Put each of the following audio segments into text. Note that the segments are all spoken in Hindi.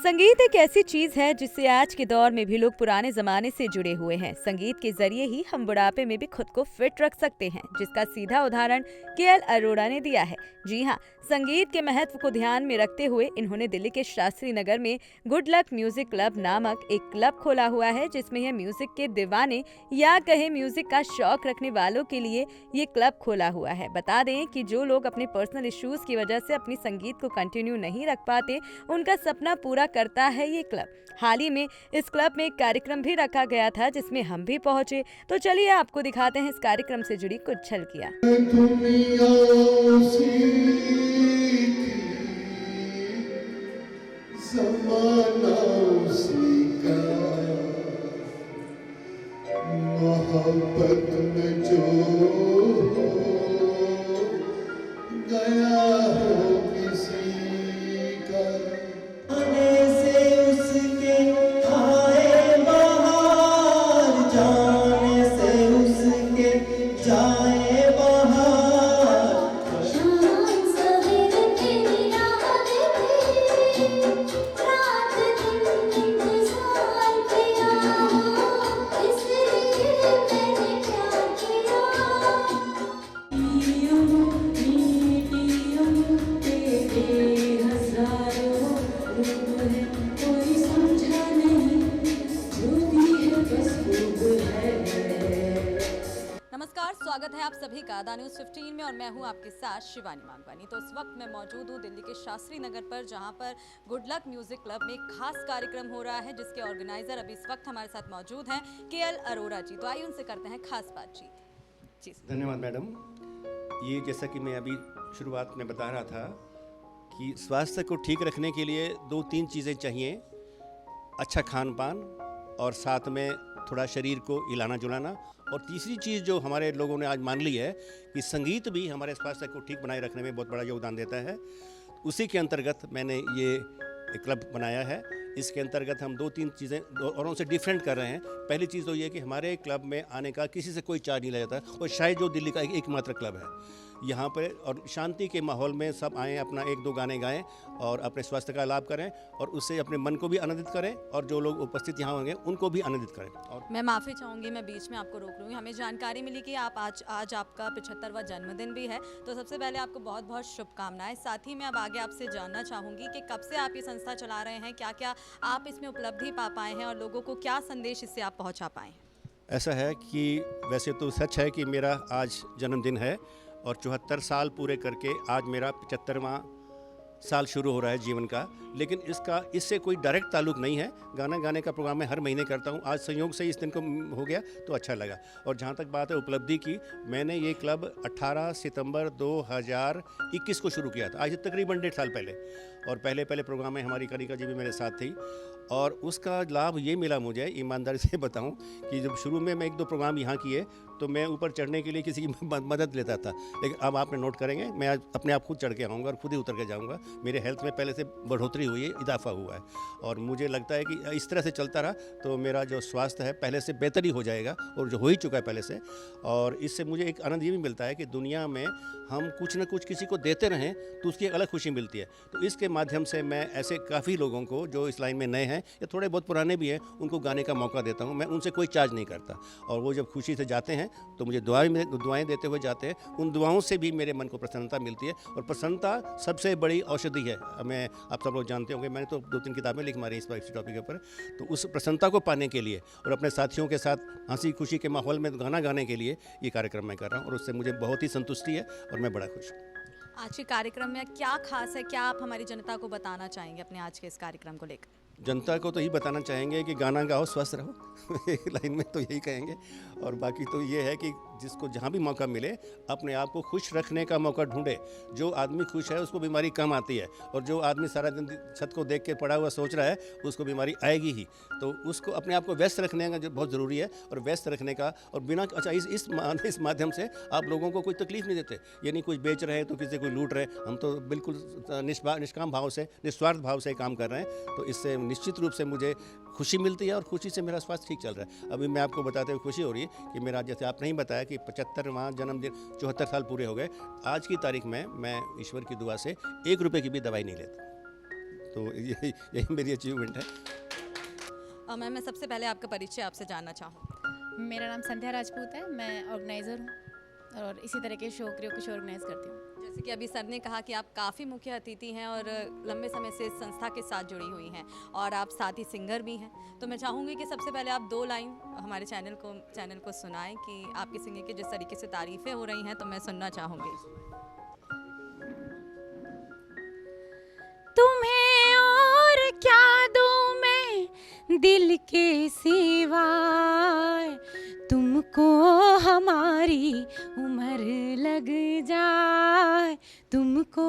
संगीत एक ऐसी चीज है जिससे आज के दौर में भी लोग पुराने जमाने से जुड़े हुए हैं। संगीत के जरिए ही हम बुढ़ापे में भी खुद को फिट रख सकते हैं, जिसका सीधा उदाहरण केएल अरोड़ा ने दिया है। जी हाँ, संगीत के महत्व को ध्यान में रखते हुए इन्होंने दिल्ली के शास्त्री नगर में गुड लक म्यूजिक क्लब नामक एक क्लब खोला हुआ है, जिसमें यह म्यूजिक के दीवाने या कहे म्यूजिक का शौक रखने वालों के लिए ये क्लब खोला हुआ है। बता दें कि जो लोग अपने पर्सनल इश्यूज की वजह से अपनी संगीत को कंटिन्यू नहीं रख पाते, उनका सपना पूरा करता है ये क्लब। हाल ही में इस क्लब में एक कार्यक्रम भी रखा गया था, जिसमें हम भी पहुंचे। तो चलिए आपको दिखाते हैं इस कार्यक्रम से जुड़ी कुछ झलकियां। मोहब्बत में जो गया हो किसी का, आने से उसके आए बाहर, जाने से उसके जाए बाहर। शाम सवेरे तेरी रात थी, रात दिन इंतजार किया, इसलिए मैंने क्या किया। तेरे हजारों रूप है, कोई समझा नहीं, झूठी है बस खूब है। नमस्कार, स्वागत है आप सभी का द न्यूज़ 15 में और मैं हूं आपके साथ शिवानी मांगवानी। तो इस वक्त मैं मौजूद हूं दिल्ली के शास्त्री नगर पर, जहां पर गुड लक म्यूजिक क्लब में एक खास कार्यक्रम हो रहा है, जिसके ऑर्गेनाइजर अभी इस वक्त हमारे साथ मौजूद हैं केएल अरोड़ा जी। तो आइए उनसे करते हैं खास बातचीत जी। धन्यवाद मैडम। ये जैसा कि मैं अभी शुरुआत में बता रहा था कि स्वास्थ्य को ठीक रखने के लिए 2-3 चीज़ें चाहिए। अच्छा खान पान और साथ में थोड़ा शरीर को हिलाना जुलाना, और तीसरी चीज़ जो हमारे लोगों ने आज मान ली है कि संगीत भी हमारे स्वास्थ्य को ठीक बनाए रखने में बहुत बड़ा योगदान देता है। उसी के अंतर्गत मैंने ये एक क्लब बनाया है। इसके अंतर्गत हम 2-3 चीज़ें औरों से डिफरेंट कर रहे हैं। पहली चीज़ तो ये है कि हमारे क्लब में आने का किसी से कोई चार्ज नहीं लिया जाता, और शायद जो दिल्ली का एकमात्र क्लब है यहाँ पर। और शांति के माहौल में सब आएँ, अपना 1-2 गाने गाएं और अपने स्वास्थ्य का लाभ करें, और उससे अपने मन को भी आनंदित करें, और जो लोग उपस्थित यहाँ होंगे उनको भी आनंदित करें। और मैं माफ़ी चाहूँगी, मैं बीच में आपको रोक लूँगी। हमें जानकारी मिली कि आप आज आपका 75वां जन्मदिन भी है, तो सबसे पहले आपको बहुत बहुत शुभकामनाएं। साथ ही मैं अब आगे आपसे जानना चाहूँगी कि कब से आप ये संस्था चला रहे हैं, क्या क्या आप इसमें उपलब्धि पा पाए हैं और लोगों को क्या संदेश इससे आप पहुँचा पाए हैं। ऐसा है कि वैसे तो सच है कि मेरा आज जन्मदिन है, और 74 साल पूरे करके आज मेरा 75वां साल शुरू हो रहा है जीवन का। लेकिन इससे कोई डायरेक्ट ताल्लुक नहीं है। गाना गाने का प्रोग्राम मैं हर महीने करता हूँ। आज संयोग से इस दिन को हो गया तो अच्छा लगा। और जहाँ तक बात है उपलब्धि की, मैंने ये क्लब 18 सितंबर 2021 को शुरू किया था, आज तकरीबन 1.5 साल पहले। और पहले प्रोग्राम में हमारी कनिका जी भी मेरे साथ थी, और उसका लाभ ये मिला मुझे, ईमानदारी से बताऊं, कि जब शुरू में मैं 1-2 प्रोग्राम यहाँ किए तो मैं ऊपर चढ़ने के लिए किसी की मदद लेता था। लेकिन अब आपने नोट करेंगे, मैं आज अपने आप खुद चढ़ के आऊँगा और खुद ही उतर के जाऊँगा। मेरे हेल्थ में पहले से बढ़ोतरी हुई है, इजाफा हुआ है, और मुझे लगता है कि इस तरह से चलता रहा तो मेरा जो स्वास्थ्य है पहले से बेहतर ही हो जाएगा, और जो हो ही चुका है पहले से। और इससे मुझे एक आनंद ये भी मिलता है कि दुनिया में हम कुछ न कुछ किसी को देते रहें तो उसकी एक अलग खुशी मिलती है। तो इसके माध्यम से मैं ऐसे काफ़ी लोगों को जो इस लाइन में नए हैं या थोड़े बहुत पुराने भी हैं, उनको गाने का मौका देता हूँ। मैं उनसे कोई चार्ज नहीं करता, और वो जब खुशी से जाते हैं तो मुझे दुआएं देते हुए जाते हैं। उन दुआओं से भी मेरे मन को प्रसन्नता मिलती है, और प्रसन्नता सबसे बड़ी औषधि है। मैं आप सब लोग जानते होंगे, मैंने तो 2-3 किताबें लिख मारी इस टॉपिक के ऊपर। तो उस प्रसन्नता को पाने के लिए और अपने साथियों के साथ हंसी खुशी के माहौल में गाना गाने के लिए ये कार्यक्रम मैं कर रहा हूँ, और उससे मुझे बहुत ही संतुष्टि है और मैं बड़ा खुश हूँ। आज के कार्यक्रम में क्या खास है, क्या आप हमारी जनता को बताना चाहेंगे अपने आज के इस कार्यक्रम को लेकर। जनता को तो यही बताना चाहेंगे कि गाना गाओ, स्वस्थ रहो। एक लाइन में तो यही कहेंगे। और बाकी तो ये है कि जिसको जहाँ भी मौका मिले अपने आप को खुश रखने का मौका ढूंढे। जो आदमी खुश है उसको बीमारी कम आती है, और जो आदमी सारा दिन छत को देख के पड़ा हुआ सोच रहा है उसको बीमारी आएगी ही। तो उसको अपने आप को व्यस्त रखने का जो बहुत ज़रूरी है, और व्यस्त रखने का, और बिना अच्छा इस माध्यम से आप लोगों को कोई तकलीफ नहीं देते। यानी कुछ बेच रहे हैं तो किसी को लूट रहे, हम तो बिल्कुल निष्काम भाव से, निस्वार्थ भाव से काम कर रहे हैं। तो इससे निश्चित रूप से मुझे खुशी मिलती है, और खुशी से मेरा स्वास्थ्य ठीक चल रहा है। अभी मैं आपको बताते हुए खुशी हो रही है कि मेरा, जैसे आपने ही बताया कि 75वां जन्मदिन, 74 साल पूरे हो गए। आज की तारीख में मैं ईश्वर की दुआ से 1 रुपये की भी दवाई नहीं लेता। तो यही मेरी अचीवमेंट है। मैम, मैं सबसे पहले आपका परिचय आपसे जानना चाहूँ। मेरा नाम संध्या राजपूत है, मैं ऑर्गेनाइज़र हूँ और इसी तरह के शो क्रियो के शो ऑर्गेनाइज करती हूँ। जैसे कि अभी सर ने कहा कि आप काफ़ी मुख्य अतिथि हैं और लंबे समय से इस संस्था के साथ जुड़ी हुई हैं और आप साथ ही सिंगर भी हैं, तो मैं चाहूँगी कि सबसे पहले आप 2 लाइन हमारे चैनल को सुनाएं कि आपकी सिंगिंग की जिस तरीके से तारीफ़ें हो रही हैं, तो मैं सुनना चाहूँगी। तुम्हें और क्या दूँ मैं दिल के सिवाय, तुमको हमारी उम्र लग जाए, तुमको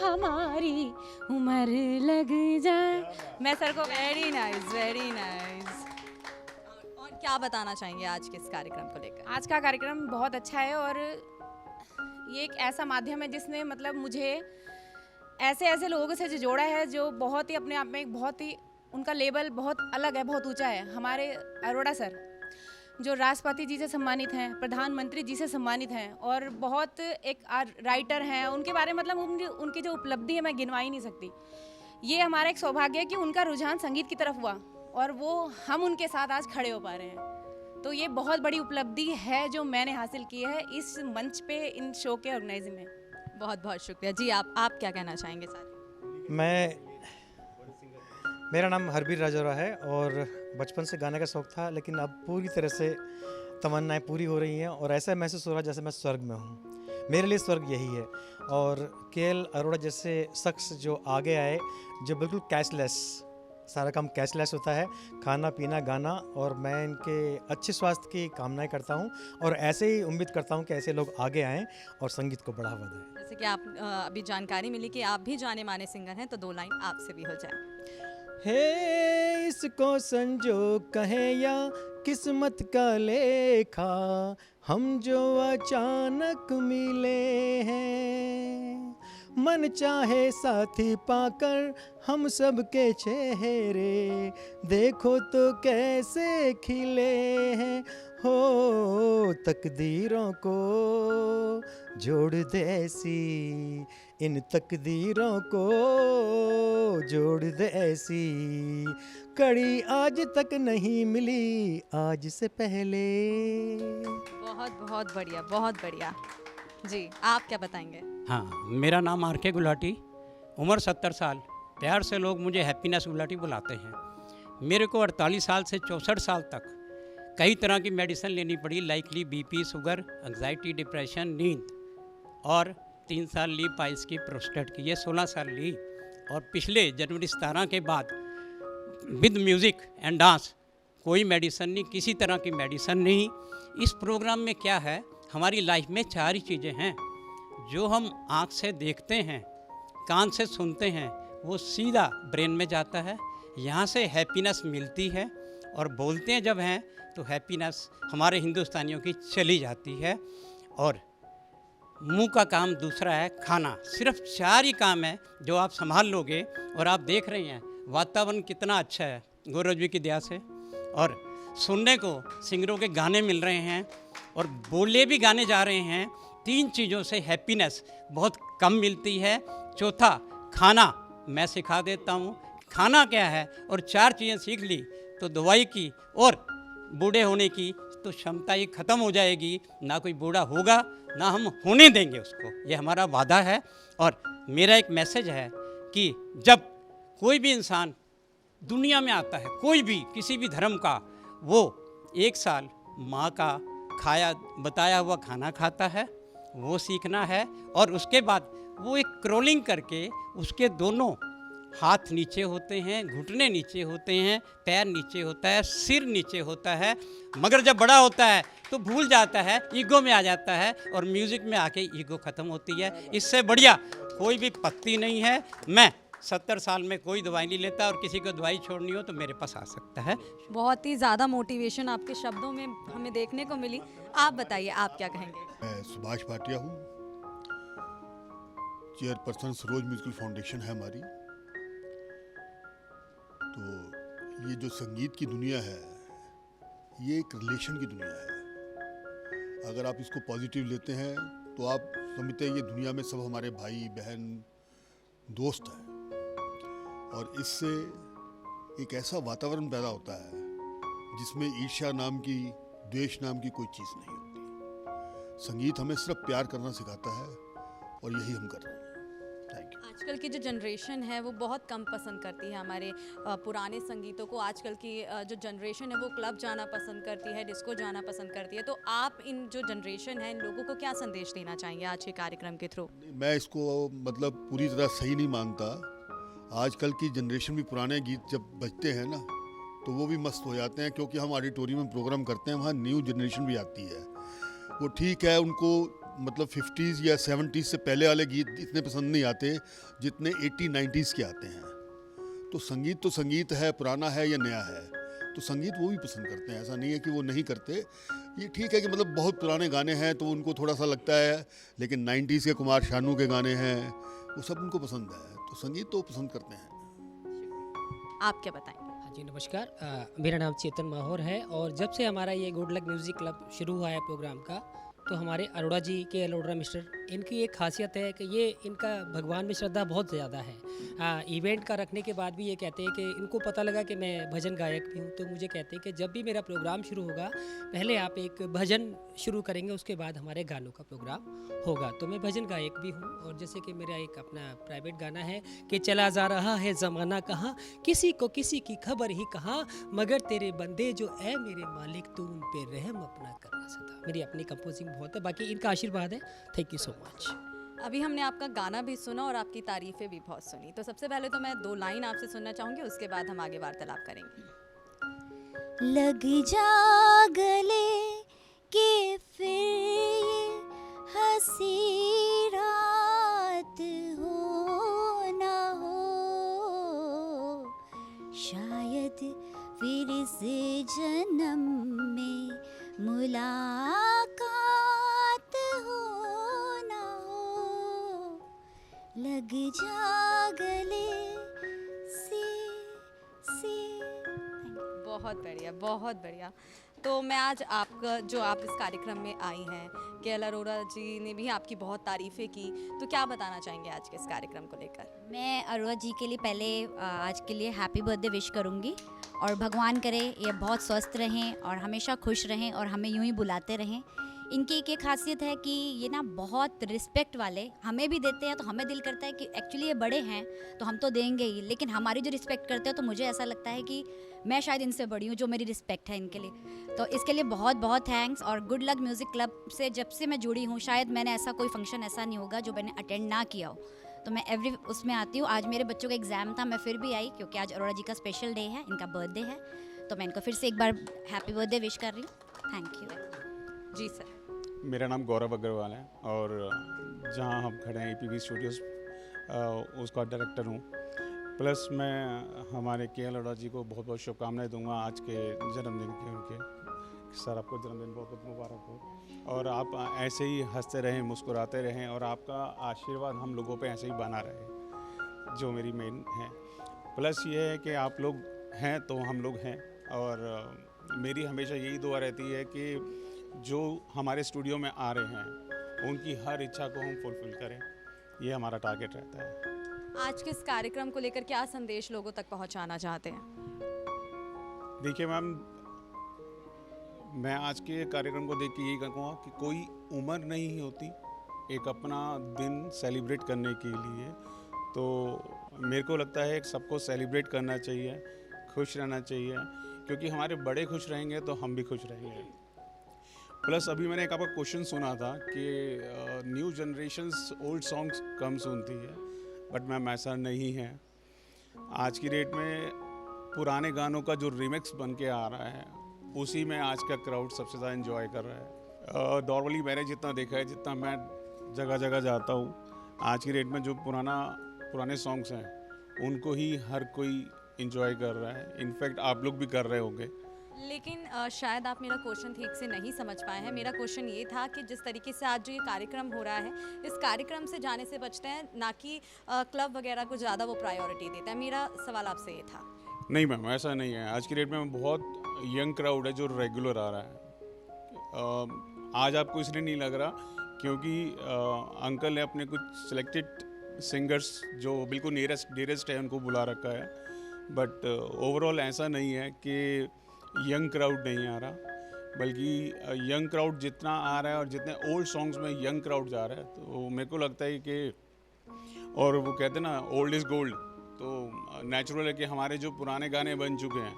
हमारी उम्र लग जाए। मैं सर को वेरी नाइस, वेरी नाइस। और क्या बताना चाहेंगे आज के इस कार्यक्रम को लेकर? आज का कार्यक्रम बहुत अच्छा है और ये एक ऐसा माध्यम है जिसने मतलब मुझे ऐसे ऐसे लोगों से जोड़ा है जो बहुत ही अपने आप में एक बहुत ही उनका लेवल बहुत अलग है, बहुत ऊंचा है। हमारे अरोड़ा सर जो राष्ट्रपति जी से सम्मानित हैं, प्रधानमंत्री जी से सम्मानित हैं और बहुत एक राइटर हैं, उनके बारे में मतलब उनकी जो उपलब्धि है मैं गिनवा ही नहीं सकती। ये हमारा एक सौभाग्य है कि उनका रुझान संगीत की तरफ हुआ और वो हम उनके साथ आज खड़े हो पा रहे हैं, तो ये बहुत बड़ी उपलब्धि है जो मैंने हासिल की है इस मंच पे, इन शो के ऑर्गेनाइजिंग में। बहुत बहुत शुक्रिया जी। आप क्या कहना चाहेंगे सर? मेरा नाम हरबीर राजौरा है और बचपन से गाने का शौक था, लेकिन अब पूरी तरह से तमन्नाएं पूरी हो रही हैं और ऐसा महसूस हो रहा है जैसे मैं स्वर्ग में हूँ। मेरे लिए स्वर्ग यही है। और केएल अरोड़ा जैसे शख्स जो आगे आए, जो बिल्कुल कैशलेस, सारा काम कैशलेस होता है, खाना पीना गाना, और मैं इनके अच्छे स्वास्थ्य की कामनाएं करता हूं और ऐसे ही उम्मीद करता हूं कि ऐसे लोग आगे आएं और संगीत को बढ़ावा दें। जैसे कि आप अभी जानकारी मिली कि आप भी जाने माने सिंगर हैं, तो 2 लाइन आपसे भी हो जाए। हे इसको संजोग कहें या किस्मत का लेखा, हम जो अचानक मिले हैं, मन चाहे साथी पाकर हम सब के चेहरे देखो तो कैसे खिले हैं। हो तकदीरों को जोड़ दे ऐसी, इन तकदीरों को जोड़ दे ऐसी, कड़ी आज तक नहीं मिली आज से पहले। बहुत बहुत बढ़िया, बहुत बढ़िया जी। आप क्या बताएंगे? हाँ, मेरा नाम आर के गुलाटी, उम्र 70 साल। प्यार से लोग मुझे हैप्पीनेस गुलाटी बुलाते हैं। मेरे को 48 साल से 64 साल तक कई तरह की मेडिसिन लेनी पड़ी, likely BP, sugar, anxiety, depression, नींद, और 3 साल ली पाइल्स की, प्रोस्टेट की, ये 16 साल ली। और पिछले जनवरी 17 के बाद विद म्यूज़िक एंड डांस कोई मेडिसिन नहीं, किसी तरह की मेडिसिन नहीं। इस प्रोग्राम में क्या है, हमारी लाइफ में 4 ही चीज़ें हैं। जो हम आँख से देखते हैं, कान से सुनते हैं, वो सीधा ब्रेन में जाता है, यहाँ से हैप्पीनेस मिलती है, और बोलते हैं जब हैं तो हैप्पीनेस हमारे हिंदुस्तानियों की चली जाती है। और मुंह का काम दूसरा है खाना। सिर्फ 4 ही काम है जो आप संभाल लोगे। और आप देख रहे हैं वातावरण कितना अच्छा है गौरव जी की दया से, और सुनने को सिंगरों के गाने मिल रहे हैं और बोले भी गाने जा रहे हैं। 3 चीज़ों से हैप्पीनेस बहुत कम मिलती है। चौथा खाना, मैं सिखा देता हूँ खाना क्या है, और 4 चीज़ें सीख ली तो दवाई की और बूढ़े होने की तो क्षमता ही ख़त्म हो जाएगी। ना कोई बूढ़ा होगा, ना हम होने देंगे उसको, ये हमारा वादा है। और मेरा एक मैसेज है कि जब कोई भी इंसान दुनिया में आता है, कोई भी किसी भी धर्म का, वो 1 साल माँ का खाया बताया हुआ खाना खाता है, वो सीखना है। और उसके बाद वो एक क्रॉलिंग करके उसके दोनों हाथ नीचे होते हैं, घुटने नीचे होते हैं, पैर नीचे होता है, सिर नीचे होता है। मगर जब बड़ा होता है तो भूल जाता है, ईगो में आ जाता है, और म्यूज़िक में आके ईगो ख़त्म होती है। इससे बढ़िया कोई भी पत्ती नहीं है। मैं 70 साल में कोई दवाई नहीं लेता, और किसी को दवाई छोड़नी हो तो मेरे पास आ सकता है। बहुत ही ज़्यादा मोटिवेशन आपके शब्दों में हमें देखने को मिली। आप बताइए, आप क्या कहेंगे? मैं सुभाष भाटिया हूँ, चेयरपर्सन सरोज म्यूजिकल फाउंडेशन है हमारी। तो ये जो संगीत की दुनिया है, ये एक रिलेशन की दुनिया है। अगर आप इसको पॉजिटिव लेते हैं तो आप समझते हैं ये दुनिया में सब हमारे भाई बहन दोस्त हैं। और इससे एक ऐसा वातावरण पैदा होता है जिसमें ईर्ष्या नाम की, द्वेष नाम की कोई चीज़ नहीं होती। संगीत हमें सिर्फ प्यार करना सिखाता है और यही हम कर रहे हैं। Thank you. आजकल की जो जनरेशन है वो बहुत कम पसंद करती है हमारे पुराने संगीतों को। आजकल की जो जनरेशन है वो क्लब जाना पसंद करती है, डिस्को जाना पसंद करती है। तो आप इन जो जनरेशन है इन लोगों को क्या संदेश देना चाहेंगे आज के कार्यक्रम के थ्रू? मैं इसको मतलब पूरी तरह सही नहीं मानता। आजकल की जनरेशन भी पुराने गीत जब बजते हैं ना तो वो भी मस्त हो जाते हैं, क्योंकि हम ऑडिटोरियम में प्रोग्राम करते हैं, वहाँ न्यू जनरेशन भी आती है। वो ठीक है, उनको मतलब 50s या 70s से पहले वाले गीत इतने पसंद नहीं आते जितने 80-90s के आते हैं। तो संगीत है, पुराना है या नया है, तो संगीत वो भी पसंद करते हैं। ऐसा नहीं है कि वो नहीं करते। ये ठीक है कि मतलब बहुत पुराने गाने हैं तो उनको थोड़ा सा लगता है, लेकिन 90s के कुमार शानू के गाने हैं वो सब उनको पसंद है, तो संगीत तो पसंद करते हैं। आप क्या बताएंगे? हाँ जी नमस्कार, मेरा नाम चेतन माहौर है और जब से हमारा ये गुड लक म्यूज़िक क्लब शुरू हुआ है प्रोग्राम का, तो हमारे अरोड़ा जी के अरोड़ा मिस्टर, इनकी एक खासियत है कि ये इनका भगवान में श्रद्धा बहुत ज़्यादा है। इवेंट का रखने के बाद भी ये कहते हैं कि इनको पता लगा कि मैं भजन गायक भी हूँ, तो मुझे कहते हैं कि जब भी मेरा प्रोग्राम शुरू होगा पहले आप एक भजन शुरू करेंगे, उसके बाद हमारे गानों का प्रोग्राम होगा। तो मैं भजन गायक भी हूँ और जैसे कि मेरा एक अपना प्राइवेट गाना है कि चला जा रहा है ज़माना कहाँ, किसी को किसी की खबर ही कहाँ, मगर तेरे बंदे जो है मेरे मालिक तू उन पे रहम अपना करना सदा। मेरी अपनी कंपोजिंग बहुत है, बाकी इनका आशीर्वाद है। Thank you so much. अभी हमने आपका गाना भी सुना और आपकी तारीफ़ें भी बहुत सुनी, तो सबसे पहले तो मैं 2 लाइन आपसे सुनना चाहूँगी, उसके बाद हम आगे वार्तालाप करेंगे। लग जा गले के फिर ये हंसी रात हो ना हो, शायद फिर इस जन्म में मुलाकात हो ना हो, लग जा गले से। बहुत बढ़िया, बहुत बढ़िया। तो मैं आज आपका जो आप इस कार्यक्रम में आई हैं, केएल अरोड़ा जी ने भी आपकी बहुत तारीफ़ें की, तो क्या बताना चाहेंगे आज के इस कार्यक्रम को लेकर? मैं अरोड़ा जी के लिए पहले आज के लिए हैप्पी बर्थडे विश करूँगी और भगवान करे ये बहुत स्वस्थ रहें और हमेशा खुश रहें और हमें यूं ही बुलाते रहें। इनकी एक खासियत है कि ये ना बहुत रिस्पेक्ट वाले हमें भी देते हैं, तो हमें दिल करता है कि एक्चुअली ये बड़े हैं तो हम तो देंगे ही, लेकिन हमारी जो रिस्पेक्ट करते हैं तो मुझे ऐसा लगता है कि मैं शायद इनसे बड़ी हूँ, जो मेरी रिस्पेक्ट है इनके लिए। तो इसके लिए बहुत बहुत थैंक्स। और गुड लक म्यूज़िक क्लब से जब से मैं जुड़ी हूँ, शायद मैंने ऐसा कोई फंक्शन ऐसा नहीं होगा जो मैंने अटेंड ना किया हो, तो मैं एवरी उसमें आती हूँ। आज मेरे बच्चों का एग्ज़ाम था, मैं फिर भी आई क्योंकि आज अरोड़ा जी का स्पेशल डे है, इनका बर्थडे है, तो मैं इनको फिर से एक बार हैप्पी बर्थडे विश कर रही हूँ। Thank you ji sir. मेरा नाम गौरव अग्रवाल है और जहां हम खड़े हैं EPV स्टूडियोज़ उसका डायरेक्टर हूं। प्लस मैं हमारे केएल अरोड़ा जी को बहुत बहुत शुभकामनाएं दूंगा आज के जन्मदिन के उनके। सर आपको जन्मदिन बहुत बहुत मुबारक हो और आप ऐसे ही हंसते रहें, मुस्कुराते रहें और आपका आशीर्वाद हम लोगों पे ऐसे ही बना रहे, जो मेरी मेन है। प्लस ये है कि आप लोग हैं तो हम लोग हैं और मेरी हमेशा यही दुआ रहती है कि जो हमारे स्टूडियो में आ रहे हैं उनकी हर इच्छा को हम फुलफिल करें, ये हमारा टारगेट रहता है। आज के इस कार्यक्रम को लेकर क्या संदेश लोगों तक पहुंचाना चाहते हैं? देखिए मैम, मैं आज के कार्यक्रम को देख के यही कहूँगा कि कोई उम्र नहीं होती एक अपना दिन सेलिब्रेट करने के लिए। तो मेरे को लगता है सबको सेलिब्रेट करना चाहिए, खुश रहना चाहिए, क्योंकि हमारे बड़े खुश रहेंगे तो हम भी खुश रहेंगे। प्लस अभी मैंने एक आपका क्वेश्चन सुना था कि न्यू जनरेशन्स ओल्ड सॉन्ग्स कम सुनती है, बट मैम ऐसा नहीं है। आज की डेट में पुराने गानों का जो रिमिक्स बन के आ रहा है उसी में आज का क्राउड सबसे ज़्यादा एंजॉय कर रहा है। नॉर्मली मैंने जितना देखा है, जितना मैं जगह जगह जाता हूँ, आज की डेट में जो पुराने सॉन्ग्स हैं उनको ही हर कोई एंजॉय कर रहा है। इनफैक्ट आप लोग भी कर रहे होंगे। लेकिन शायद आप मेरा क्वेश्चन ठीक से नहीं समझ पाए हैं। मेरा क्वेश्चन ये था कि जिस तरीके से आज जो ये कार्यक्रम हो रहा है, इस कार्यक्रम से जाने से बचते हैं, ना कि क्लब वगैरह को ज़्यादा वो प्रायोरिटी देता है। मेरा सवाल आपसे ये था। नहीं मैम, ऐसा नहीं है। आज की डेट में बहुत यंग क्राउड है जो रेगुलर आ रहा है। आज आपको इसलिए नहीं लग रहा क्योंकि अंकल ने अपने कुछ सिलेक्टेड सिंगर्स जो बिल्कुल नियरेस्ट है उनको बुला रखा है, बट ओवरऑल ऐसा नहीं है कि यंग क्राउड नहीं आ रहा, बल्कि यंग क्राउड जितना आ रहा है और जितने ओल्ड सॉन्ग्स में यंग क्राउड जा रहा है, तो मेरे को लगता है कि, और वो कहते हैं ना ओल्ड इज़ गोल्ड, तो नेचुरल है कि हमारे जो पुराने गाने बन चुके हैं,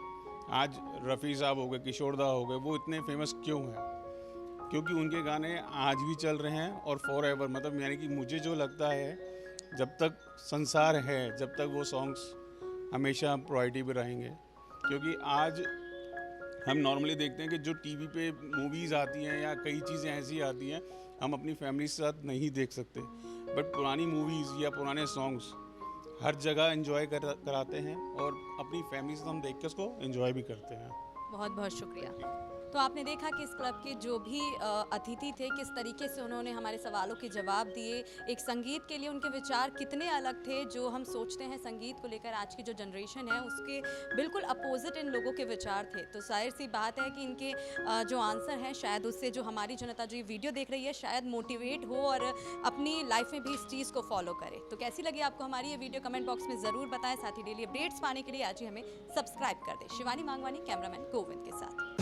आज रफ़ी साहब हो गए, किशोर दा हो गए, वो इतने फेमस क्यों हैं? क्योंकि उनके गाने आज भी चल रहे हैं और फॉर एवर, मतलब यानी कि मुझे जो लगता है जब तक संसार है, जब तक वो सॉन्ग्स हमेशा प्रायोरिटी पे रहेंगे। क्योंकि आज हम नॉर्मली देखते हैं कि जो टीवी पे मूवीज़ आती हैं या कई चीज़ें ऐसी आती हैं हम अपनी फैमिली के साथ नहीं देख सकते, बट पुरानी मूवीज़ या पुराने सॉन्ग्स हर जगह एंजॉय कराते हैं और अपनी फैमिली से हम देख के उसको एंजॉय भी करते हैं। बहुत बहुत शुक्रिया। तो आपने देखा कि इस क्लब के जो भी अतिथि थे, किस तरीके से उन्होंने हमारे सवालों के जवाब दिए। एक संगीत के लिए उनके विचार कितने अलग थे, जो हम सोचते हैं संगीत को लेकर आज की जो जनरेशन है उसके बिल्कुल अपोजिट इन लोगों के विचार थे। तो जाहिर सी बात है कि इनके जो आंसर हैं शायद उससे जो हमारी जनता जो ये वीडियो देख रही है शायद मोटिवेट हो और अपनी लाइफ में भी इस चीज़ को फॉलो करे। तो कैसी लगी आपको हमारी ये वीडियो कमेंट बॉक्स में ज़रूर बताएं। साथ ही डेली अपडेट्स पाने के लिए आज ही हमें सब्सक्राइब कर दें। शिवानी मांगवानी, कैमरामैन गोविंद के साथ।